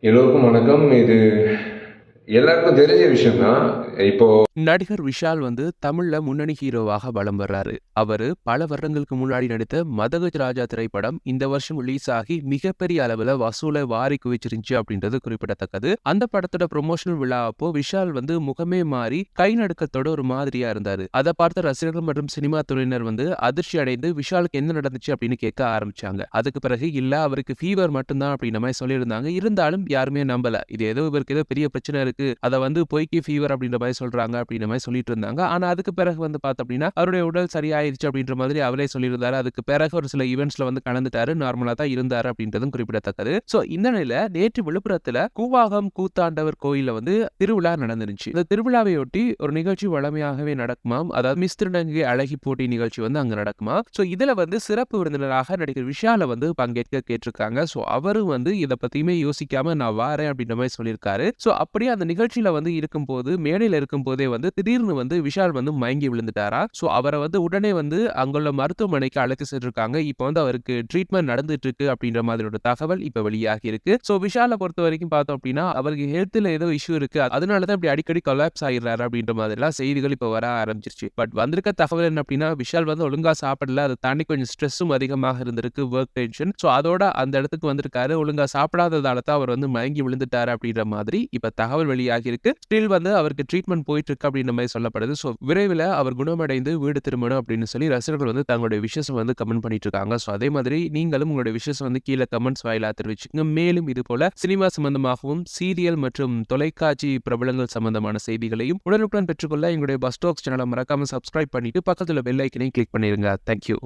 எல்லோருக்கும் வணக்கம். இது எல்லாருக்கும் தெரிஞ்ச விஷயம் தான். இப்போ நடிகர் விஷால் வந்து தமிழ்ல முன்னணி ஹீரோவாக வலம் வர்றாரு. அவரு பல வருடங்களுக்கு முன்னாடி நடித்த மதகஜ ராஜா திரைப்படம் இந்த வருஷம் ரிலீஸ் ஆகி மிகப்பெரிய அளவுல வசூலை வாரி குவிச்சிருந்துச்சு அப்படின்றது குறிப்பிடத்தக்கது. அந்த படத்தோட ப்ரொமோஷனல் விழா அப்போ விஷால் வந்து முகமே மாறி கை நடுக்கத்தோட ஒரு மாதிரியா இருந்தாரு. அதை பார்த்த ரசிகர்கள் மற்றும் சினிமா துறையினர் வந்து அதிர்ச்சி அடைந்து விஷாலுக்கு என்ன நடந்துச்சு அப்படின்னு கேட்க ஆரம்பிச்சாங்க. அதுக்கு பிறகு இல்ல அவருக்கு ஃபீவர் மட்டும்தான் அப்படின்ற மாதிரி சொல்லியிருந்தாங்க. இருந்தாலும் யாருமே நம்பல. இது இவருக்கு ஏதோ பெரிய பிரச்சனை இருக்கு. அதை வந்து பொய்க்கு ஃபீவர் அப்படின்ற மாதிரி சொல்றாங்க அப்படின்ற மாதிரி சொல்லிட்டு இருந்தாங்க. ஆனா அதுக்கு பிறகு வந்து பார்த்தோம் அப்படின்னா அவருடைய உடல் சரியாயிருச்சு அப்படின்ற மாதிரி அவரே சொல்லியிருந்தாரு. அதுக்கு பிறகு ஒரு சில ஈவென்ட்ஸ்ல வந்து கலந்துட்டாரு. நார்மலா தான் இருந்தாரு அப்படின்றதும் குறிப்பிடத்தக்கது. சோ இந்த நிலையில நேற்று விழுப்புரத்துல கூவாகம் கூத்தாண்டவர் கோயில்ல வந்து திருவிழா நடந்துருச்சு. இந்த திருவிழாவையொட்டி ஒரு நிகழ்ச்சி வழமையாகவே நடக்குமாம். அதாவது மிஸ் திருநங்கை அழகி போட்டி நிகழ்ச்சி வந்து அங்க நடக்குமா. சோ இதுல வந்து சிறப்பு விருந்தினராக நடிகர் விஷால வந்து பங்கேற்க கேட்டிருக்காங்க. சோ அவரும் வந்து இதை பத்தியுமே யோசிக்காம நான் வாரேன் அப்படின்ற மாதிரி சொல்லியிருக்காரு. சோ அப்படியே அந்த நிகழ்ச்சியில வந்து இருக்கும்போது மேடையில இருக்கும் போதே வந்து திடீர்னு வந்து விஷால் வந்து மயங்கி விழுந்துட்டாரா. சோ அவரை வந்து உடனே வந்து அங்குள்ள மருத்துவமனைக்கு அழைத்து சென்றிருக்காங்க. இப்போ வந்து அவருக்கு ட்ரீட்மெண்ட் நடந்துட்டு இருக்கு அப்படின்ற மாதிரி ஒரு தகவல் இப்ப வெளியாகி இருக்கு. சோ விஷாலை பொறுத்த வரைக்கும் பார்த்தோம் அப்படின்னா அவருக்கு ஹெல்த்ல ஏதோ இஷ்யூ இருக்கு. அதனாலதான் இப்படி அடிக்கடி கொலாப்ஸ் ஆயிடுறாரு அப்படின்ற மாதிரி எல்லாம் செய்திகள் இப்ப வர ஆரம்பிச்சிருச்சு. பட் வந்திருக்க தகவல் என்ன அப்படின்னா விஷால் வந்து ஒழுங்கா சாப்பிடல. அதை தாண்டி கொஞ்சம் ஸ்ட்ரெஸ்ஸும் அதிகமாக இருந்திருக்கு. Work tension. சோ அதோட அந்த இடத்துக்கு வந்திருக்காரு. ஒழுங்கா சாப்பிடாததால தான் அவர் வந்து மயங்கி விழுந்துட்டாரு அப்படின்ற மாதிரி இப்ப தகவல் வெளியாகி இருக்கு. ஸ்டில் வந்து அவருக்கு ட்ரீட்மெண்ட் போயிட்டு இருக்கு அப்படின்ற மாதிரி சொல்லப்படுது. ஸோ விரைவில் அவர் குணமடைந்து வீடு திரும்பணும் அப்படின்னு சொல்லி ரசிகர்கள் வந்து தங்களுடைய விஷஸ் வந்து கமெண்ட் பண்ணிட்டு இருக்காங்க. ஸோ அதே மாதிரி நீங்களும் உங்களுடைய விஷஸ் வந்து கீழே கமெண்ட்ஸ் வாயிலா தெரிவிச்சுங்க. மேலும் இது போல சினிமா சம்பந்தமாகவும் சீரியல் மற்றும் தொலைக்காட்சி பிரபலங்கள் சம்பந்தமான செய்திகளையும் உடனுக்குடன் பெற்றுக்கொள்ள எங்களுடைய பஸ் டாக்ஸ் சேனலை மறக்காம சப்ஸ்கிரைப் பண்ணிட்டு பக்கத்துல பெல் ஐக்கனையும் கிளிக் பண்ணிருங்க. தேங்க்யூ.